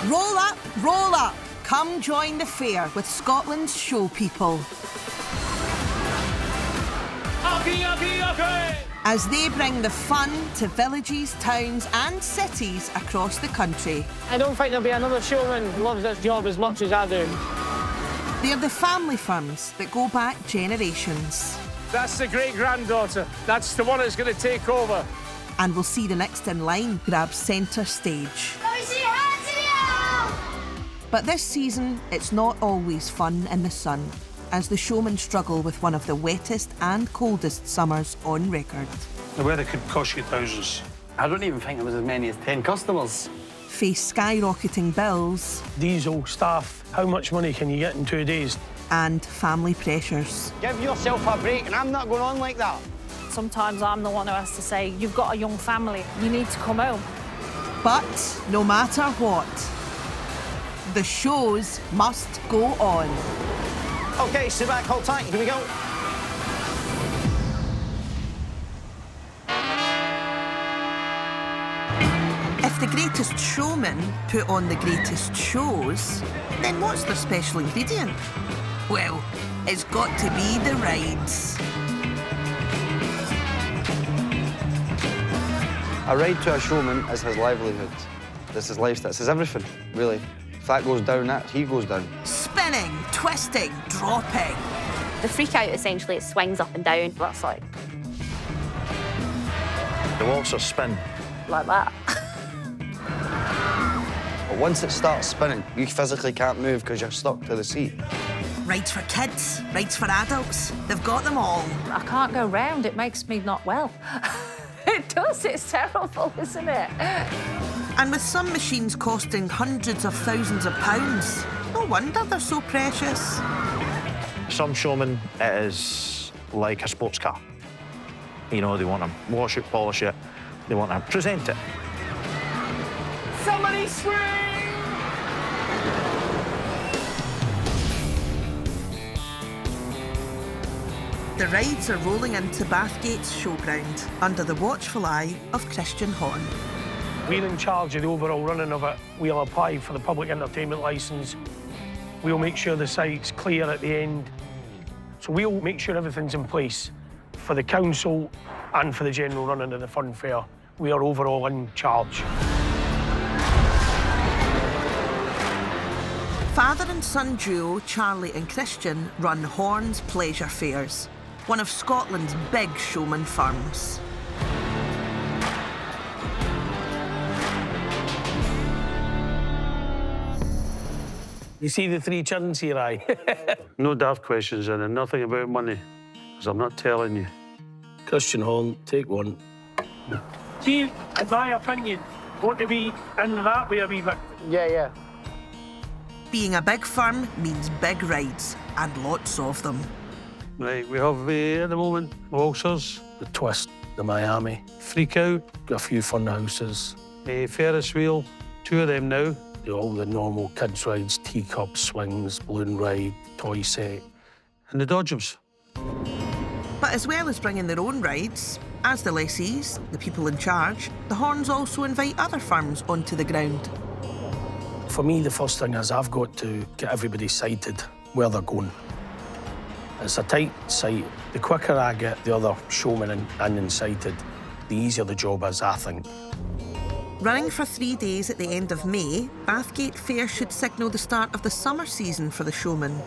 Roll up, roll up. Come join the fair with Scotland's Showpeople. As they bring the fun to villages, towns and cities across the country. I don't think there'll be another showman who loves this job as much as I do. They're the family firms that go back generations. That's the great-granddaughter. That's the one that's going to take over. And we'll see the next in line grab centre stage. But this season, it's not always fun in the sun, as the showmen struggle with one of the wettest and coldest summers on record. The weather could cost you thousands. I don't even think there was as many as 10 customers. Face skyrocketing bills. Diesel, staff, how much money can you get in 2 days? And family pressures. Give yourself a break, and I'm not going on like that. Sometimes I'm the one who has to say, you've got a young family, you need to come home. But no matter what, the shows must go on. OK, sit back, hold tight, here we go. If the greatest showmen put on the greatest shows, then what's their special ingredient? Well, it's got to be the rides. A ride to a showman is his livelihood. This is lifestyle, this is everything, really. If that goes down, he goes down. Spinning, twisting, dropping. The freak out, essentially, it swings up and down. That's like... The waltzers spin. like that. But once it starts spinning, you physically can't move because you're stuck to the seat. Rides for kids, rides for adults. They've got them all. I can't go round, it makes me not well. It does, it's terrible, isn't it? And with some machines costing hundreds of thousands of pounds, no wonder they're so precious. Some showmen, it is like a sports car. You know, they want to wash it, polish it, they want to present it. Somebody swing! The rides are rolling into Bathgate's showground under the watchful eye of Christian Horn. We're in charge of the overall running of it. We'll apply for the public entertainment licence. We'll make sure the site's clear at the end. So we'll make sure everything's in place for the council and for the general running of the fun fair. We are overall in charge. Father and son duo Charlie and Christian run Horn's Pleasure Fairs, one of Scotland's big showman firms. You see the three children here, aye? No daft questions in it, nothing about money, because I'm not telling you. Christian Horn, take one. See, in my opinion, want to be in that way a wee bit. Yeah. Being a big firm means big rides, and lots of them. Right, we have at the moment waltzers, The Twist, the Miami, freak out, got a few fun houses, Ferris wheel, 2 of them now. all the normal kids' rides, teacup, swings, balloon ride, toy set. And the dodgems. But as well as bringing their own rides, as the lessees, the people in charge, the Horns also invite other firms onto the ground. For me, the first thing is I've got to get everybody sighted where they're going. It's a tight site. The quicker I get the other showmen in and sighted, the easier the job is, I think. Running for 3 days at the end of May, Bathgate Fair should signal the start of the summer season for the showmen.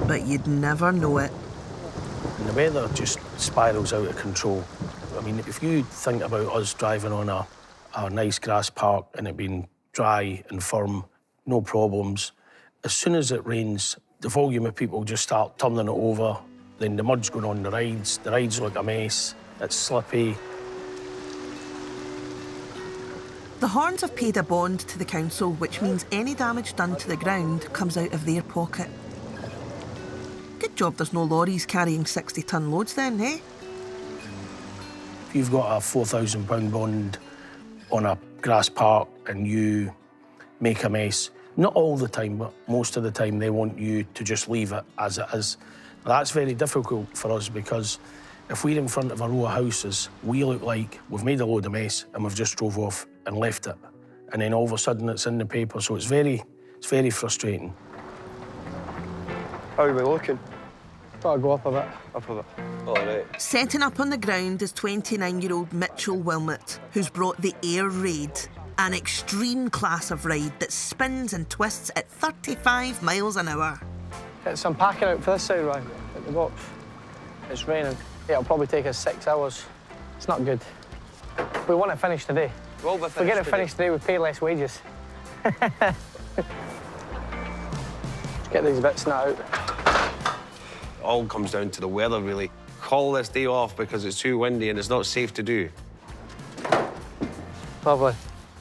But you'd never know it. And the weather just spirals out of control. I mean, if you think about us driving on a nice grass park and it being dry and firm, no problems, as soon as it rains, the volume of people just start turning it over, then the mud's going on the rides look a mess, it's slippy. The Horns have paid a bond to the council, which means any damage done to the ground comes out of their pocket. Good job there's no lorries carrying 60-ton loads then, eh? If you've got a £4,000 bond on a grass park and you make a mess, not all the time, but most of the time, they want you to just leave it as it is. That's very difficult for us because if we're in front of a row of houses, we look like we've made a load of mess and we've just drove off and left it. and then all of a sudden it's in the paper, so it's very frustrating. How are we looking? Gotta go up a bit. Up a bit. All right. Setting up on the ground is 29-year-old Mitchell Wilmot, who's brought the Air Raid, an extreme class of ride that spins and twists at 35 miles an hour. Get some packing out for this side, Ryan, at the box. It's raining. It'll probably take us 6 hours. It's not good. We want it finished today. If we get it finished today, we pay less wages. Let's get these bits now out. It all comes down to the weather, really. Call this day off because it's too windy and it's not safe to do. Lovely.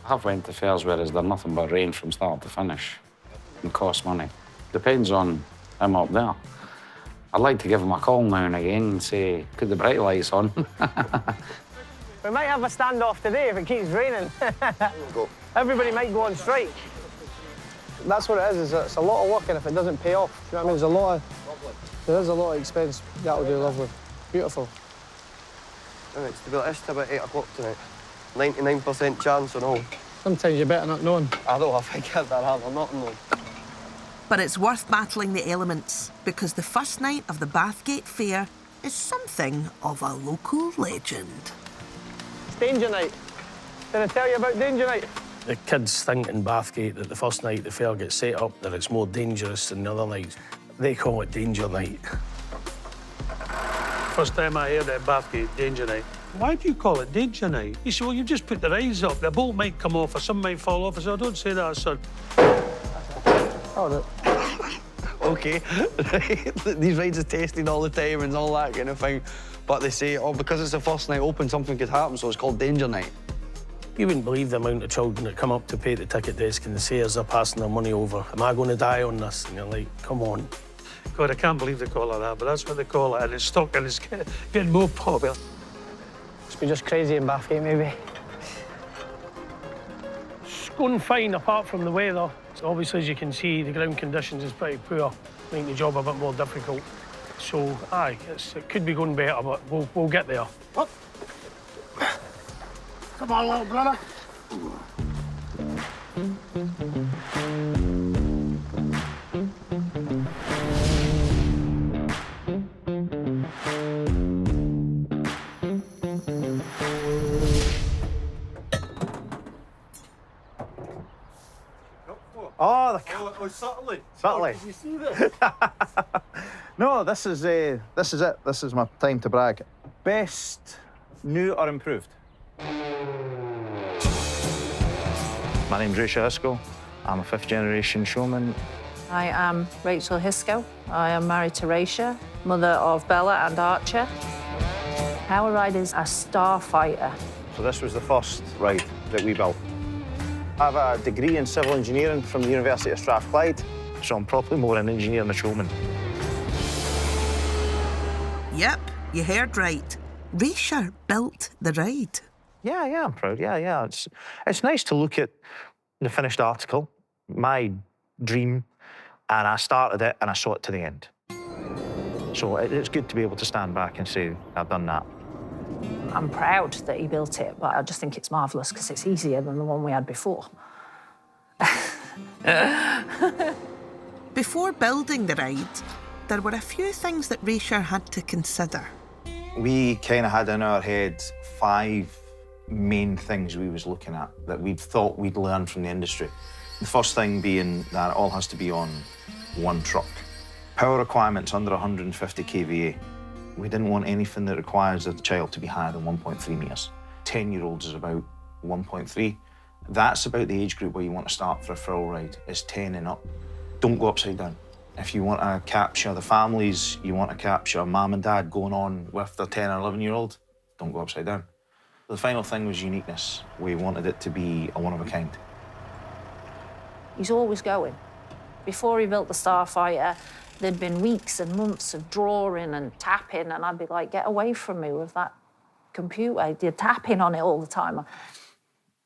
I've went to fairs where there's nothing but rain from start to finish and costs money. Depends on him up there. I'd like to give him a call now and again and say, put the bright lights on. We might have a standoff today if it keeps raining. Everybody might go on strike. That's what it is it's a lot of work, and if it doesn't pay off, you know what I mean? There is a lot of expense. That'll do lovely. Beautiful. It's to be like this to about 8 o'clock tonight. 99% chance on all. Sometimes you're better not knowing. I don't think it's that hard. I'm not knowing. But it's worth battling the elements, because the first night of the Bathgate Fair is something of a local legend. It's Danger Night. Did I tell you about Danger Night? The kids think in Bathgate that the first night the fair gets set up, that it's more dangerous than the other nights. They call it Danger Night. First time I heard it at Bathgate, Danger Night. Why do you call it Danger Night? He said, well, you just put the rides up. The bolt might come off or some might fall off. I said, oh, don't say that, son. Oh, no. OK. These rides are tested all the time and all that kind of thing. But they say, oh, because it's the first night open, something could happen, so it's called Danger Night. You wouldn't believe the amount of children that come up to pay at the ticket desk and they say as they're passing their money over, am I going to die on this? And you're like, come on. God, I can't believe they call it that, but that's what they call it, and it's stuck and it's getting more popular. It's been just crazy in Bathgate, maybe. It's going fine apart from the weather. So obviously, as you can see, the ground conditions is pretty poor, making the job a bit more difficult. So, aye, it could be going better, but we'll get there. Oh. Come on, little brother. Oh, subtly. Subtly. Did you see this? No, this is it. This is my time to brag. Best, new or improved? My name's Rachel Hisco. I'm a fifth-generation showman. I am Rachel Hisco. I am married to Raisha, mother of Bella and Archer. Our ride is a starfighter. So this was the first ride that we built. I have a degree in civil engineering from the University of Strathclyde, so I'm probably more an engineer than a showman. Yep, you heard right. Raisha built the ride. Yeah, I'm proud. Yeah. It's nice to look at the finished article, my dream, and I started it and I saw it to the end. So it's good to be able to stand back and say, I've done that. I'm proud that he built it, but I just think it's marvellous because it's easier than the one we had before. Before building the ride, there were a few things that Raisha had to consider. We kind of had in our heads 5 main things we was looking at that we thought we'd learn from the industry. The first thing being that it all has to be on one truck. Power requirements under 150 kVA. We didn't want anything that requires a child to be higher than 1.3 metres. 10-year-olds is about 1.3. That's about the age group where you want to start for a full ride, is 10 and up. Don't go upside down. If you want to capture the families, you want to capture mum and dad going on with their 10 or 11-year-old, don't go upside down. The final thing was uniqueness. We wanted it to be a one-of-a-kind. He's always going. Before he built the Starfighter, there'd been weeks and months of drawing and tapping, and I'd be like, get away from me with that computer. You're tapping on it all the time.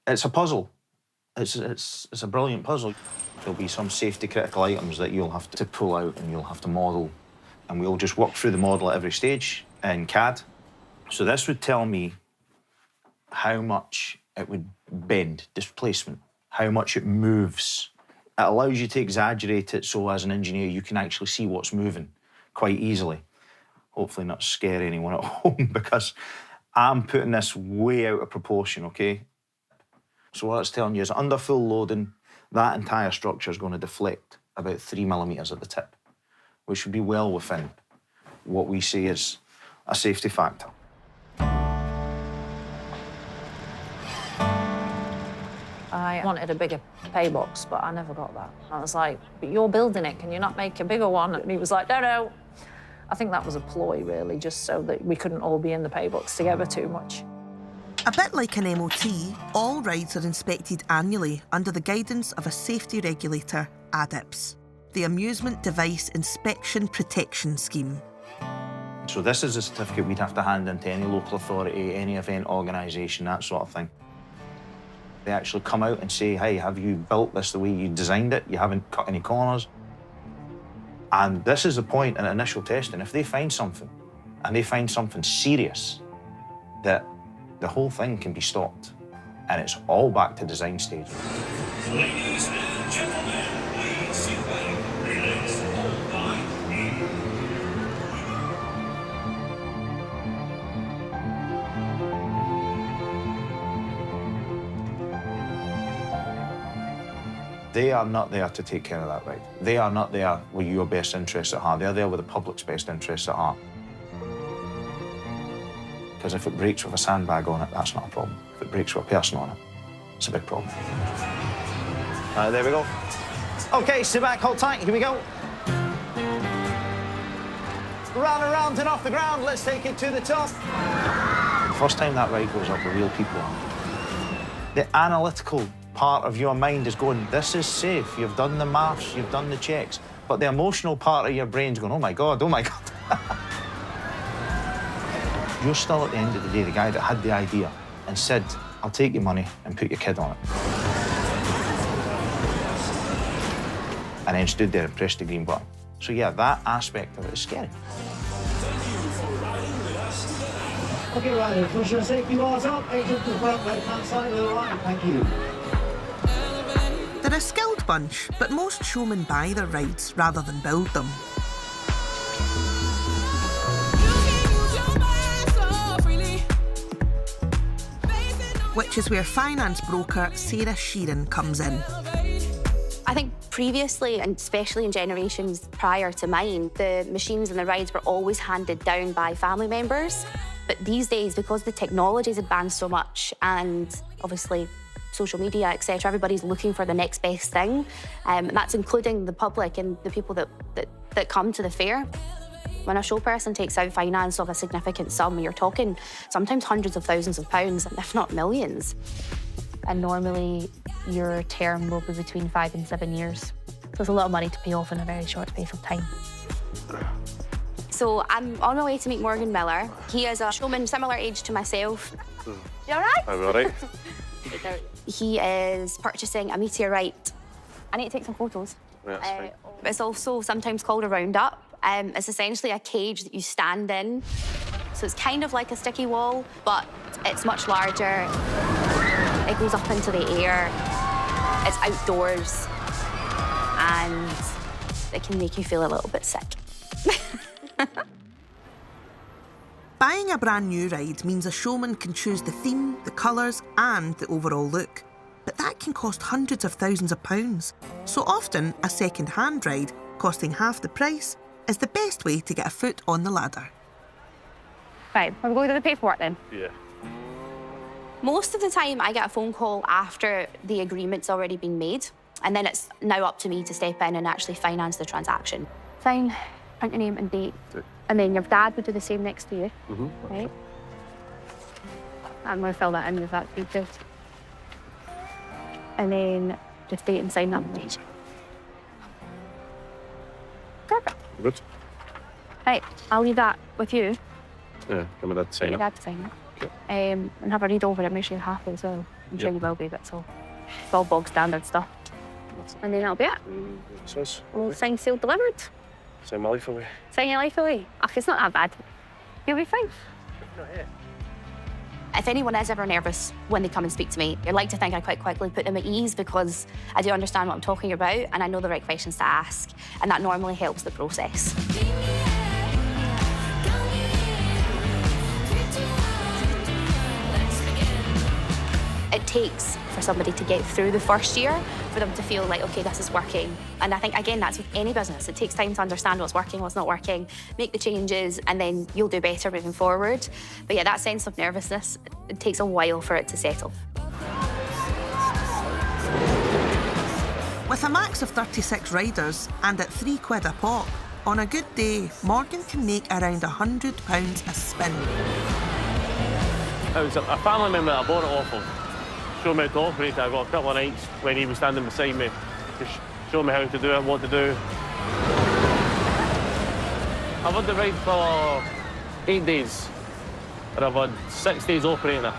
It's a puzzle. It's a brilliant puzzle. There'll be some safety-critical items that you'll have to pull out and you'll have to model, and we'll just work through the model at every stage in CAD. So this would tell me how much it would bend, displacement, how much it moves. It allows you to exaggerate it so as an engineer you can actually see what's moving quite easily. Hopefully not scare anyone at home because I'm putting this way out of proportion, okay? So what it's telling you is under full loading, that entire structure is going to deflect about 3 millimetres at the tip, which would be well within what we see as a safety factor. I wanted a bigger pay box, but I never got that. I was like, but you're building it, can you not make a bigger one? And he was like, no, no. I think that was a ploy, really, just so that we couldn't all be in the pay box together too much. A bit like an MOT, all rides are inspected annually under the guidance of a safety regulator, ADIPS, the Amusement Device Inspection Protection Scheme. So this is a certificate we'd have to hand into any local authority, any event organisation, that sort of thing. They actually come out and say, hey, have you built this the way you designed it? You haven't cut any corners. And this is the point in initial testing. If they find something, and they find something serious, that the whole thing can be stopped. And it's all back to design stage. Ladies and gentlemen, please sit back, relax, hold tight. They are not there to take care of that ride. They are not there with your best interests at heart. They're there with the public's best interests at heart. Because if it breaks with a sandbag on it, that's not a problem. If it breaks with a person on it, it's a big problem. There we go. OK, sit back, hold tight, here we go. Round and round and off the ground, let's take it to the top. The first time that ride goes up with real people on, the analytical part of your mind is going, this is safe, you've done the maths, you've done the checks. But the emotional part of your brain's going, oh my God, oh my God. You're still, at the end of the day, the guy that had the idea and said, I'll take your money and put your kid on it. And then stood there and pressed the green button. So yeah, that aspect of it is scary. Okay, riders, push your safety bars up, exit to the front, right-hand side of the line, thank you. They're a skilled bunch, but most showmen buy their rides rather than build them. Which is where finance broker Sarah Sheeran comes in. I think previously, and especially in generations prior to mine, the machines and the rides were always handed down by family members. But these days, because the technology's advanced so much and obviously social media, etc., everybody's looking for the next best thing. And that's including the public and the people that come to the fair. When a show person takes out finance of a significant sum, you're talking sometimes hundreds of thousands of pounds, if not millions. And normally your term will be between 5 and 7 years. So it's a lot of money to pay off in a very short space of time. So I'm on my way to meet Morgan Miller. He is a showman similar age to myself. You all right? I'm all right. He is purchasing a meteorite. I need to take some photos. Yeah, that's fine. It's also sometimes called a roundup. It's essentially a cage that you stand in. So it's kind of like a sticky wall, but it's much larger. It goes up into the air. It's outdoors. And it can make you feel a little bit sick. Buying a brand new ride means a showman can choose the theme, the colours and the overall look. But that can cost hundreds of thousands of pounds. So often, a second-hand ride, costing half the price, is the best way to get a foot on the ladder. Right, we're going to the paperwork then. Yeah. Most of the time, I get a phone call after the agreement's already been made, and then it's now up to me to step in and actually finance the transaction. Sign, print your name and date, and then your dad would do the same next to you, right? I'm going to fill that in with that details. And then just date and sign that page. Perfect. Good. Right, I'll leave that with you. Yeah, give me that to sign Your up. dad to sign it. And have a read over it, make sure you're happy as well. I'm sure you will be, but it's all bog standard stuff. And then that'll be it. We'll sign, sealed, delivered. Sign my life away. Sign your life away. Ach, it's not that bad. You'll be fine. If anyone is ever nervous when they come and speak to me, I like to think I quite quickly put them at ease because I do understand what I'm talking about and I know the right questions to ask, and that normally helps the process. It takes for somebody to get through the first year for them to feel like, okay, this is working. And I think, again, that's with any business. It takes time to understand what's working, what's not working, make the changes, and then you'll do better moving forward. But yeah, that sense of nervousness, it takes a while for it to settle. With a max of 36 riders and at £3 a pop, on a good day, Morgan can make around £100 a spin. It was a family member that I bought it off of. Show me how to operate it. I got a couple of nights when he was standing beside me to show me how to do it, what to do. I've had the ride for 8 days, and I've had 6 days operating it.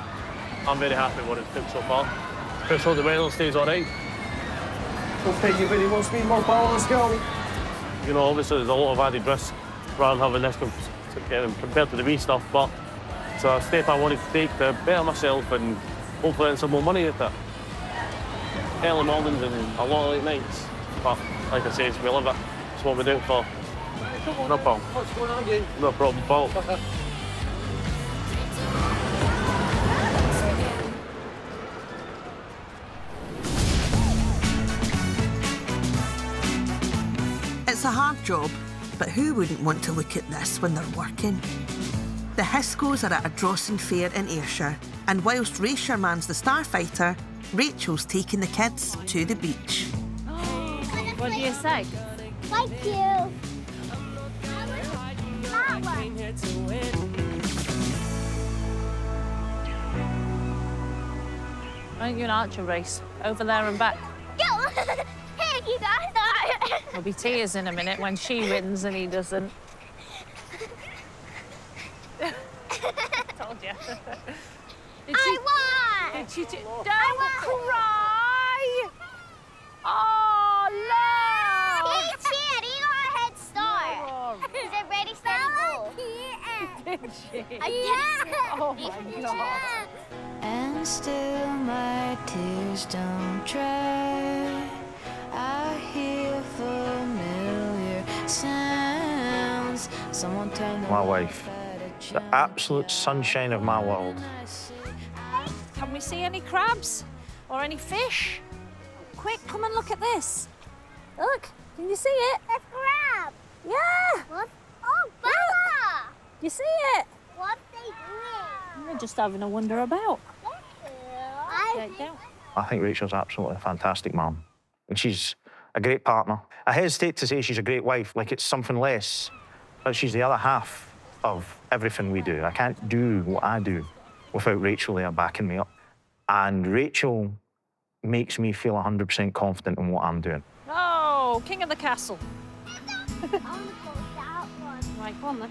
I'm very happy with what it took so far. Just hope the weather stays all right. Okay, you ready? More speed, more power, let's go. You know, obviously there's a lot of added risk rather than having this compared to the wee stuff, but it's a step I wanted to take to better myself and hopefully earn some more money at it. Early mornings and a lot of late nights. But like I said, we love it. It's what we do it for. No problem. What's going on again? No problem, Paul. It's a hard job, but who wouldn't want to look at this when they're working? The Hiscos are at a Drawson fair in Ayrshire, and whilst Raysher mans the Starfighter, Rachel's taking the kids to the beach. What do you say? Thank you. Why don't you an archer race? Over there and back. Go! Hey, you guys! There'll be tears in a minute when she wins and he doesn't. Told you. I won! Did she? Don't cry! Oh, look! He cheered. He got a head start. Is it ready, steady, go? Did she? I did. Oh, my God. And still my tears don't dry. I hear familiar sounds. Someone turn the My wife, the absolute sunshine of my world. Can we see any crabs or any fish? Quick, come and look at this. Look, can you see it? A crab. Yeah. What? Oh, Bella! You see it? What's they doing? We're just having a wander about. I think Rachel's absolutely a fantastic mum. And she's a great partner. I hesitate to say she's a great wife, like it's something less, but she's the other half of everything we do. I can't do what I do without Rachel there backing me up. And Rachel makes me feel 100% confident in what I'm doing. Oh, king of the castle. Right, go on then.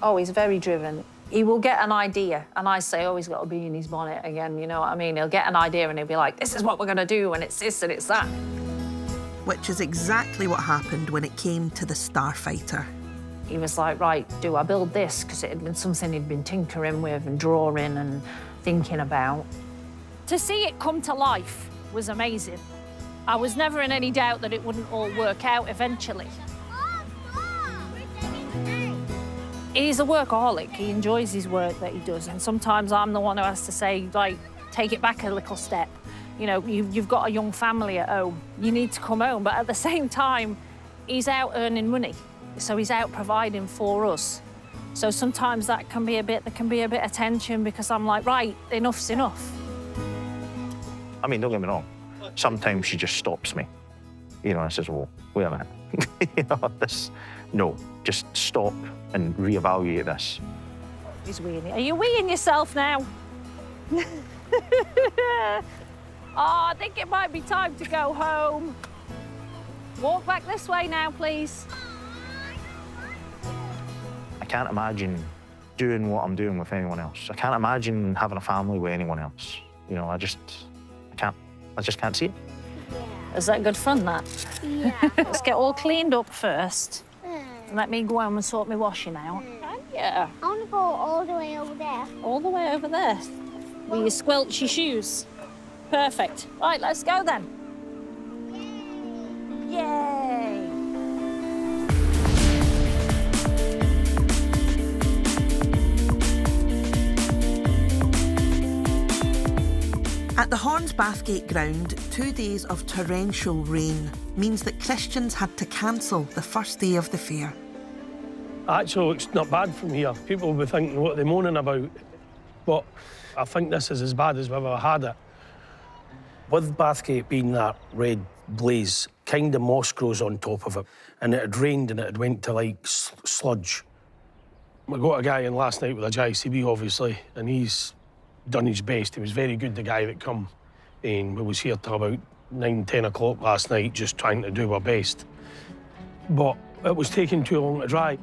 Oh, he's very driven. He will get an idea, and I say, oh, he's got to be in his bonnet again, you know what I mean? He'll get an idea and he'll be like, this is what we're going to do, and it's this and it's that. Which is exactly what happened when it came to the Starfighter. He was like, right, do I build this? Because it had been something he'd been tinkering with and drawing and thinking about. To see it come to life was amazing. I was never in any doubt that it wouldn't all work out eventually. He's a workaholic. He enjoys his work that he does, and sometimes I'm the one who has to say, like, take it back a little step. You know, you've got a young family at home. You need to come home, but at the same time, he's out earning money, so he's out providing for us. So sometimes there can be a bit of tension because I'm like, right, enough's enough. I mean, don't get me wrong. Sometimes she just stops me, you know, and says, well, wait a minute. You know, no, just stop and reevaluate this. He's weeing. Are you weeing yourself now? Oh, I think it might be time to go home. Walk back this way now, please. I can't imagine doing what I'm doing with anyone else. I can't imagine having a family with anyone else. You know, I just can't see it. Is that good fun, that? Yeah. Let's get all cleaned up first. Let me go home and sort my washing out. Yeah. I want to go all the way over there. All the way over there? With your squelchy shoes. Perfect. Right, let's go then. Yay! At the Horns Bathgate ground, 2 days of torrential rain means that Christians had to cancel the first day of the fair. Actually, it's not bad from here. People will be thinking, what are they moaning about? But I think this is as bad as we've ever had it. With Bathgate being that red blaze, kind of moss grows on top of it, and it had rained and it had went to like sludge. We got a guy in last night with a JCB, obviously, and he's done his best. He was very good, the guy that come, and we was here till about 9, 10 o'clock last night, just trying to do our best. But it was taking too long to dry.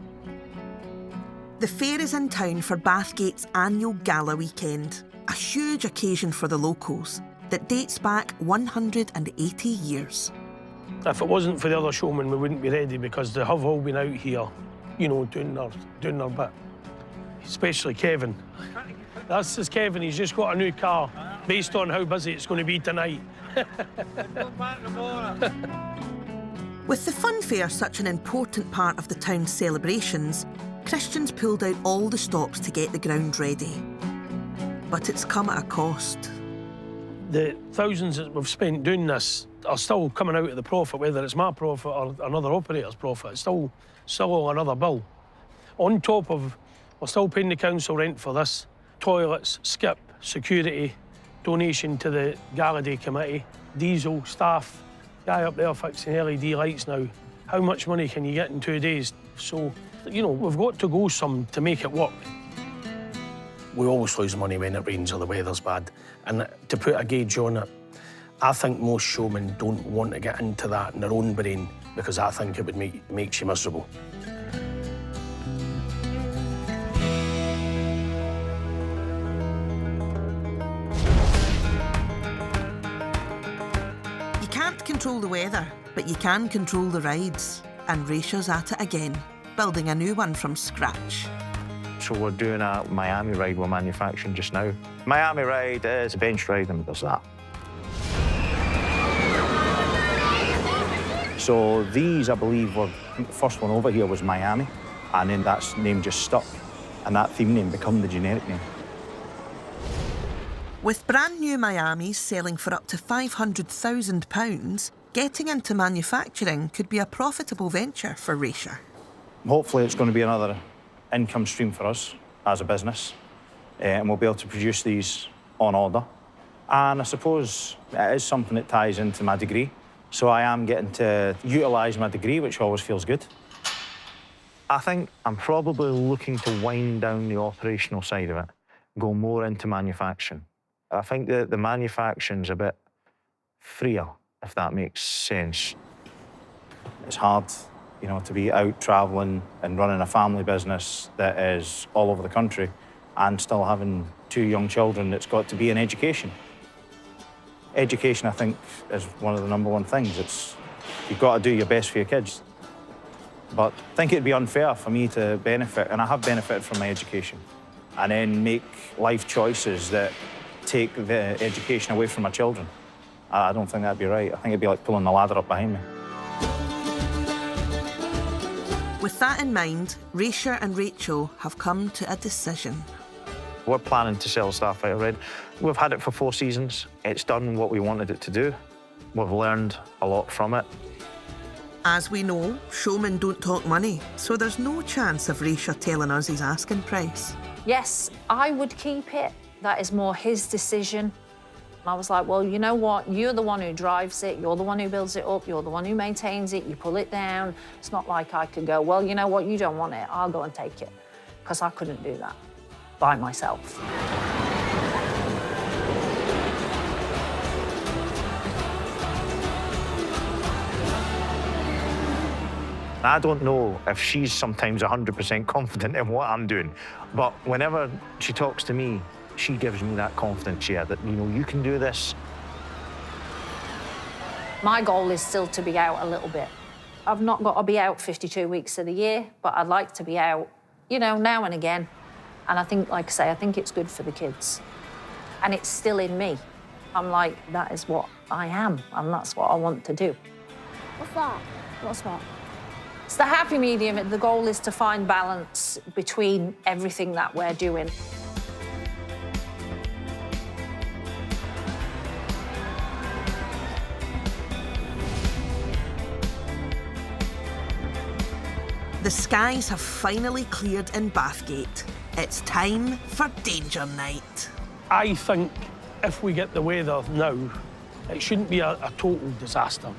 The fair is in town for Bathgate's annual gala weekend, a huge occasion for the locals that dates back 180 years. If it wasn't for the other showmen, we wouldn't be ready, because they have all been out here, you know, doing their bit. Especially Kevin. That's just Kevin, he's just got a new car, based on how busy it's going to be tonight. With the fun fair such an important part of the town's celebrations, Christians pulled out all the stops to get the ground ready. But it's come at a cost. The thousands that we've spent doing this are still coming out of the profit, whether it's my profit or another operator's profit. It's still another bill. On top of, we're still paying the council rent for this, toilets, skip, security, donation to the Gala Day committee, diesel, staff, guy up there fixing LED lights now. How much money can you get in 2 days? So, you know, we've got to go some to make it work. We always lose money when it rains or the weather's bad. And to put a gauge on it, I think most showmen don't want to get into that in their own brain, because I think it would make you miserable. You can't control the weather, but you can control the rides. And Raisha's at it again, building a new one from scratch. So we're doing a Miami ride we're manufacturing just now. Miami ride is a bench ride, and there's that. So these, I believe, were, the first one over here was Miami, and then that name just stuck, and that theme name became the generic name. With brand new Miamis selling for up to £500,000, getting into manufacturing could be a profitable venture for Raisha. Hopefully it's going to be another income stream for us as a business, and we'll be able to produce these on order. And I suppose it is something that ties into my degree, so I am getting to utilise my degree, which always feels good. I think I'm probably looking to wind down the operational side of it, go more into manufacturing. I think that the manufacturing's a bit freer, if that makes sense. It's hard, you know, to be out travelling and running a family business that is all over the country and still having 2 young children that's got to be in education. Education, I think, is one of the #1 things. You've got to do your best for your kids. But I think it'd be unfair for me to benefit, and I have benefited from my education, and then make life choices that take the education away from my children. I don't think that'd be right. I think it'd be like pulling the ladder up behind me. With that in mind, Raisha and Rachel have come to a decision. We're planning to sell Starfighter Red. We've had it for 4 seasons. It's done what we wanted it to do. We've learned a lot from it. As we know, showmen don't talk money, so there's no chance of Raisha telling us his asking price. Yes, I would keep it. That is more his decision. I was like, well, you know what? You're the one who drives it. You're the one who builds it up. You're the one who maintains it. You pull it down. It's not like I could go, well, you know what? You don't want it. I'll go and take it. Because I couldn't do that by myself. I don't know if she's sometimes 100% confident in what I'm doing, but whenever she talks to me, she gives me that confidence, yeah, that, you know, you can do this. My goal is still to be out a little bit. I've not got to be out 52 weeks of the year, but I'd like to be out, you know, now and again. And I think, like I say, I think it's good for the kids. and it's still in me. I'm like, that is what I am, and that's what I want to do. What's that? What's that? It's the happy medium. The goal is to find balance between everything that we're doing. The skies have finally cleared in Bathgate. It's time for Danger Night. I think if we get the weather now, it shouldn't be a total disaster.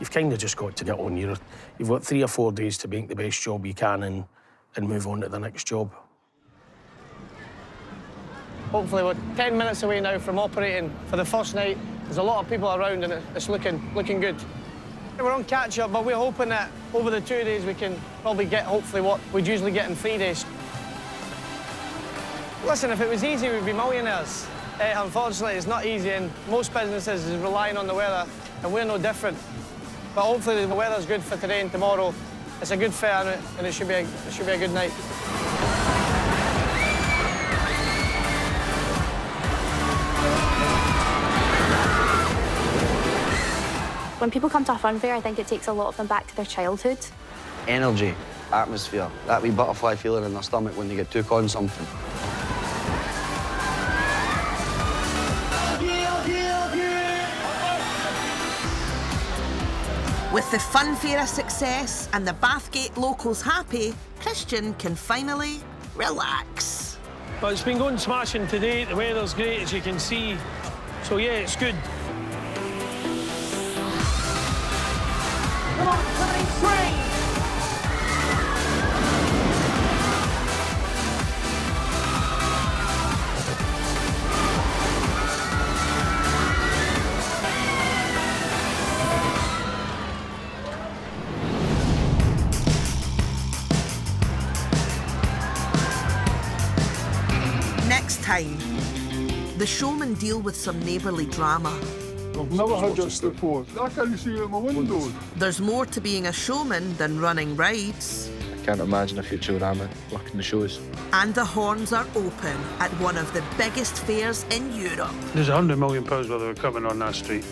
You've kind of just got to get on. You've got 3 or 4 days to make the best job you can and move on to the next job. Hopefully we're 10 minutes away now from operating for the first night. There's a lot of people around and it's looking good. We're on catch-up, but we're hoping that over the 2 days we can probably get, hopefully, what we'd usually get in 3 days. Listen, if it was easy, we'd be millionaires. Unfortunately, it's not easy, and most businesses is relying on the weather, and we're no different. But hopefully the weather's good for today and tomorrow. It's a good fair, and it should be a good night. When people come to a fun fair, I think it takes a lot of them back to their childhood. Energy, atmosphere, that wee butterfly feeling in their stomach when they get took on something. With the fun fair a success and the Bathgate locals happy, Christian can finally relax. But it's been going smashing today. The weather's great, as you can see. So, yeah, it's good. Come on, coming free! Next time, the showmen deal with some neighbourly drama. I've never had this before. I can't see out my windows. There's more to being a showman than running rides. I can't imagine a future where I'm working the shows. And the horns are open at one of the biggest fairs in Europe. There's £100 million worth of equipment on that street.